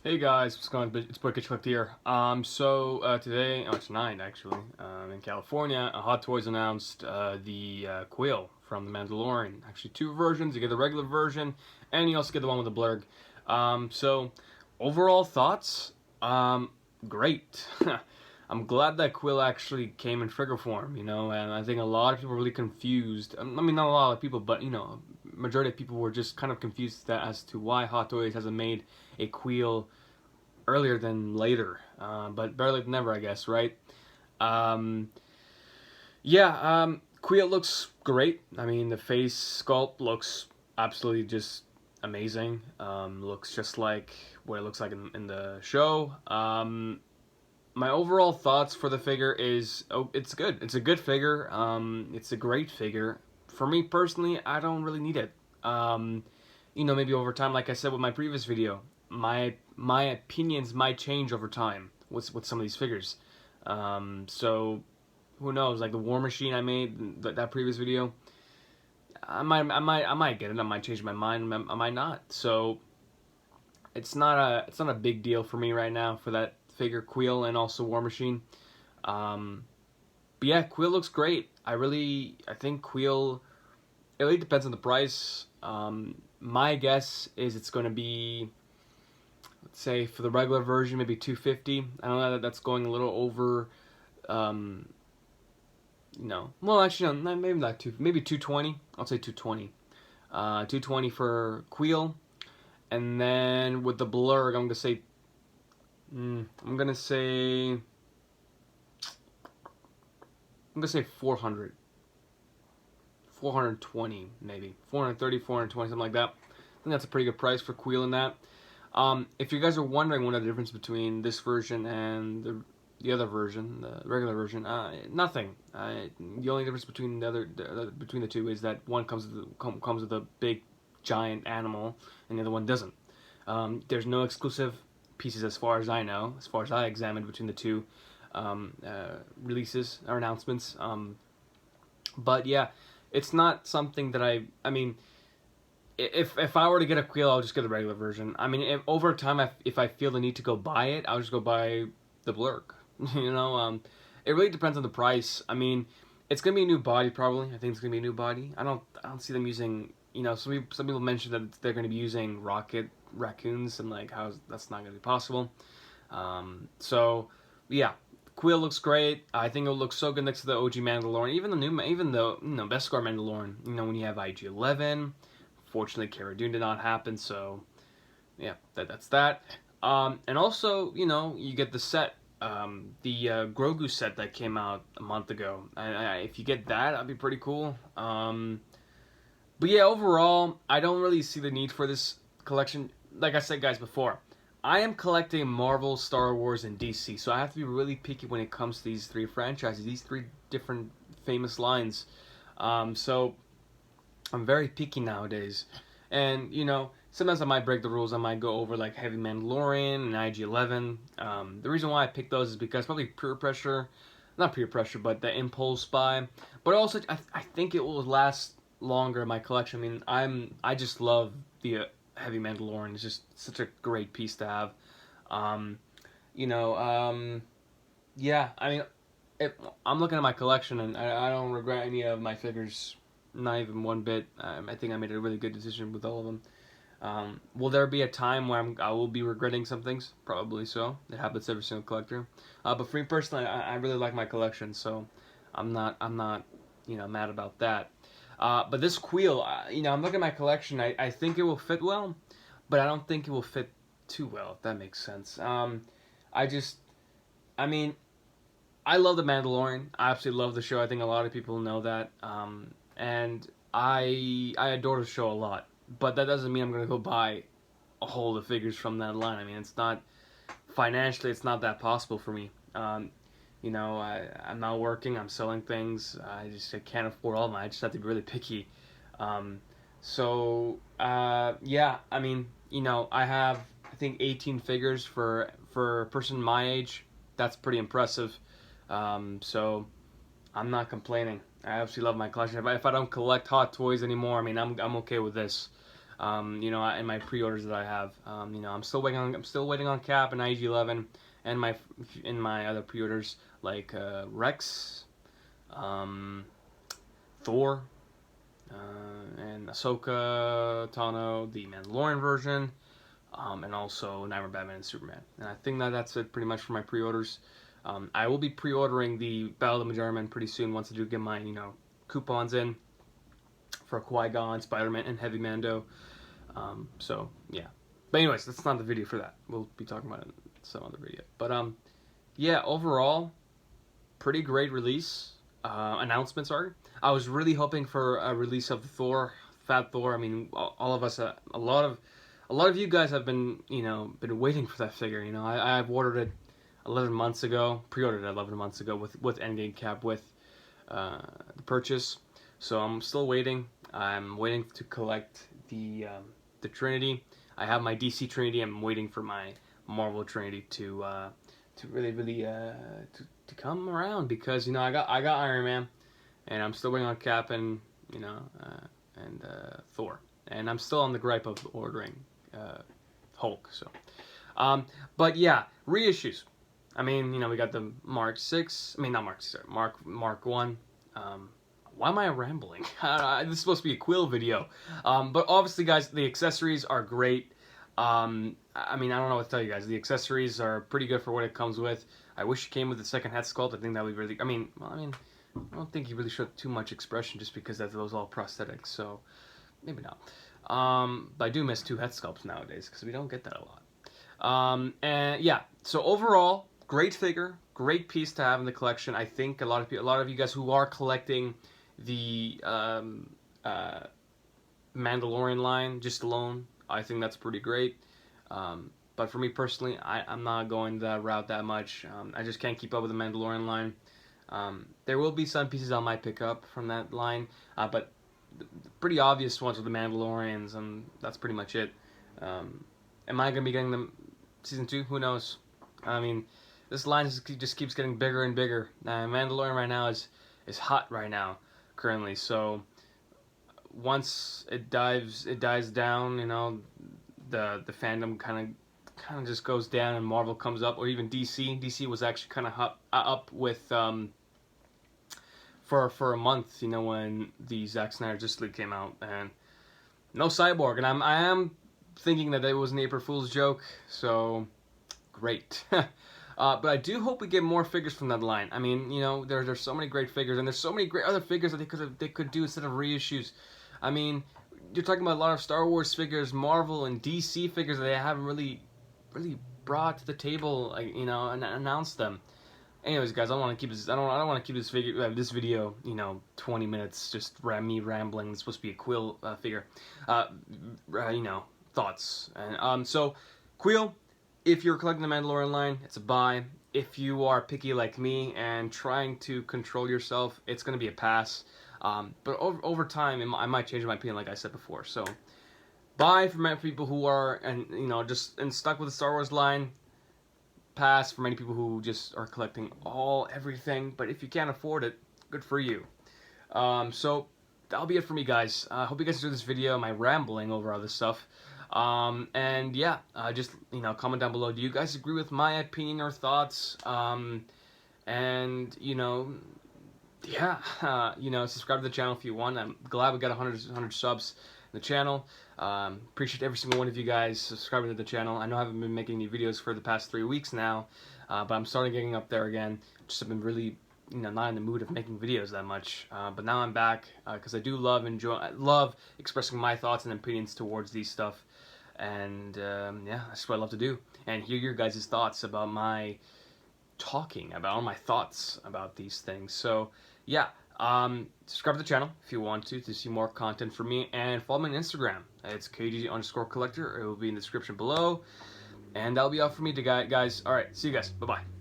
Hey guys, what's going on? It's Boy Collect here. Today, it's 9 actually, in California, Hot Toys announced the Kuiil from the Mandolorian. Actually, two versions. You get the regular version, and you also get the one with the blurg. Overall thoughts, great. I'm glad that Kuiil actually came in figure form, and I think a lot of people were really confused. I mean, not a lot of people, but, majority of people were just kind of confused as to why Hot Toys hasn't made a Kuiil earlier than later, but better late than never, I guess, right? Um, Kuiil looks great. I mean, the face sculpt looks absolutely just amazing. Looks just like what it looks like in the show. My overall thoughts for the figure is, it's good. It's a good figure. It's a great figure. For me personally, I don't really need it. Maybe over time, like I said with my previous video, my opinions might change over time with some of these figures. So who knows? Like the War Machine I made that previous video, I might get it. I might change my mind. I might not. So it's not a big deal for me right now for that figure, Kuiil, and also War Machine. But yeah, Kuiil looks great. I think Kuiil. It really depends on the price. My guess is it's going to be, let's say for the regular version, maybe 250. I don't know that that's going a little over. Well, actually, no, maybe not maybe 220. I'll say 220. 220 for Kuiil, and then with the blurg, I'm gonna say 400. 420 maybe 430, 420, something like that. I think that's a pretty good price for Kuiil in that. If you guys are wondering what the difference between this version and the other version, the regular version, nothing. The only difference between between the two is that one comes with a big giant animal and the other one doesn't. There's no exclusive pieces as far as I know, as far as I examined between the two releases or announcements. But yeah, it's not something that I mean, if I were to get a Kuiil, I'll just get the regular version. I mean, over time, if I feel the need to go buy it, I'll just go buy the blurg. It really depends on the price. I mean, it's gonna be a new body probably. I think it's gonna be a new body. I don't see them using. Some people mentioned that they're gonna be using rocket raccoons and like how that's not gonna be possible. So yeah, Kuiil looks great. I think it'll look so good next to the OG Mandalorian, even the Beskar Mandalorian. When you have IG-11. Fortunately, Cara Dune did not happen, so yeah, that's that. And also, you get the set, the Grogu set that came out a month ago. If you get that, that'd be pretty cool. But yeah, overall, I don't really see the need for this collection. Like I said, guys, before, I am collecting Marvel, Star Wars, and DC, so I have to be really picky when it comes to these three franchises, these three different famous lines. So I'm very picky nowadays. And, sometimes I might break the rules. I might go over like Heavy Mandalorian and IG-11. The reason why I picked those is because probably peer pressure. Not peer pressure, but the impulse buy. But also, I think it will last longer in my collection. I mean, I just love the Heavy Mandalorian. It's just such a great piece to have. Um, you know, um, yeah, I mean, I'm looking at my collection and I don't regret any of my figures, not even one bit. I think I made a really good decision with all of them. Will there be a time where I will be regretting some things? Probably so. It happens to every single collector. But for me personally, I really like my collection, so I'm not mad about that. But this Kuiil, I'm looking at my collection. I think it will fit well, but I don't think it will fit too well, if that makes sense. I just, I mean, I love The Mandalorian. I absolutely love the show. I think a lot of people know that. And I adore the show a lot. But that doesn't mean I'm going to go buy a whole of the figures from that line. I mean, it's not, financially, it's not that possible for me. I'm not working. I'm selling things. I can't afford all of them. I just have to be really picky. Yeah, I mean, I have, I think 18 figures for a person my age. That's pretty impressive. So I'm not complaining. I absolutely love my collection. If I don't collect Hot Toys anymore, I mean, I'm okay with this. You know, in my pre-orders that I have. You know, I'm still waiting on Cap and IG-11, and my other pre-orders like Rex, Thor, and Ahsoka, Tano, the Mandalorian version, and also Nightmare Batman and Superman. And I think that's it pretty much for my pre-orders. I will be pre-ordering the Battle of the Majormen pretty soon once I do get my, you know, coupons in for Qui-Gon, Spider-Man, and Heavy Mando. So, yeah. But anyways, that's not the video for that. We'll be talking about it in some other video. But, yeah, overall, pretty great release. Announcement, sorry. I was really hoping for a release of the Thor, Fat Thor. I mean, all of us, a lot of you guys have been, you know, been waiting for that figure. You know, I've ordered it 11 months ago, pre-ordered it 11 months ago with Endgame Cap, with the purchase. So I'm still waiting. I'm waiting to collect the Trinity. I have my DC Trinity. I'm waiting for my Marvel Trinity to really to come around, because, you know, I got Iron Man, and I'm still waiting on Cap and, you know, and Thor, and I'm still on the gripe of ordering Hulk. So, but yeah, reissues. I mean, you know, we got the Mark 6. I mean, not Mark 6. Mark 1. Why am I rambling? This is supposed to be a Kuiil video. But obviously, guys, the accessories are great. I mean, I don't know what to tell you guys. The accessories are pretty good for what it comes with. I wish it came with the second head sculpt. I think that would be really... I mean, I don't think he really showed too much expression, just because that was all prosthetics. So, maybe not. But I do miss 2 head sculpts nowadays, because we don't get that a lot. And yeah, so overall, great figure, great piece to have in the collection. I think a lot of you guys who are collecting the Mandalorian line just alone, I think that's pretty great. But for me personally, I'm not going that route that much. I just can't keep up with the Mandalorian line. There will be some pieces I might pick up from that line, but the pretty obvious ones are the Mandalorians, and that's pretty much it. Am I going to be getting them Season 2? Who knows? I mean, this line just keeps getting bigger and bigger. Mandalorian right now is hot right now, currently. So once it dies down, you know, the fandom kind of just goes down, and Marvel comes up, or even DC. DC was actually kind of up with for a month, you know, when the Zack Snyder Justice League came out, and no Cyborg, and I am thinking that it was an April Fool's joke. So great. But I do hope we get more figures from that line. I mean, you know, there's so many great figures, and there's so many great other figures that they could do instead of reissues. I mean, you're talking about a lot of Star Wars figures, Marvel and DC figures that they haven't really brought to the table, like, you know, and announced them. Anyways, guys, I don't want to keep this. I don't want to keep this video, you know, 20 minutes just me rambling. It's supposed to be a Kuiil figure. You know, thoughts. And so Kuiil, if you're collecting the Mandalorian line, it's a buy. If you are picky like me and trying to control yourself, it's going to be a pass. But over time, I might change my opinion, like I said before. So, buy for many people who are, and you know, just stuck with the Star Wars line. Pass for many people who just are collecting everything. But if you can't afford it, good for you. So that'll be it for me, guys. I hope you guys enjoyed this video. My rambling over all this stuff. And yeah, just, you know, comment down below. Do you guys agree with my opinion or thoughts? And you know, yeah, you know, subscribe to the channel if you want. I'm glad we got 100 subs in the channel. Appreciate every single one of you guys subscribing to the channel. I know I haven't been making any videos for the past 3 weeks now, but I'm starting getting up there again. Just have been really, you know, not in the mood of making videos that much. But now I'm back, because I do love expressing my thoughts and opinions towards these stuff. And yeah, that's what I love to do. And hear your guys' thoughts about my talking about all my thoughts about these things. So yeah, subscribe to the channel if you want to see more content from me, and follow me on Instagram. It's KG_collector. It will be in the description below. And that'll be all for me, guys. All right, see you guys. Bye bye.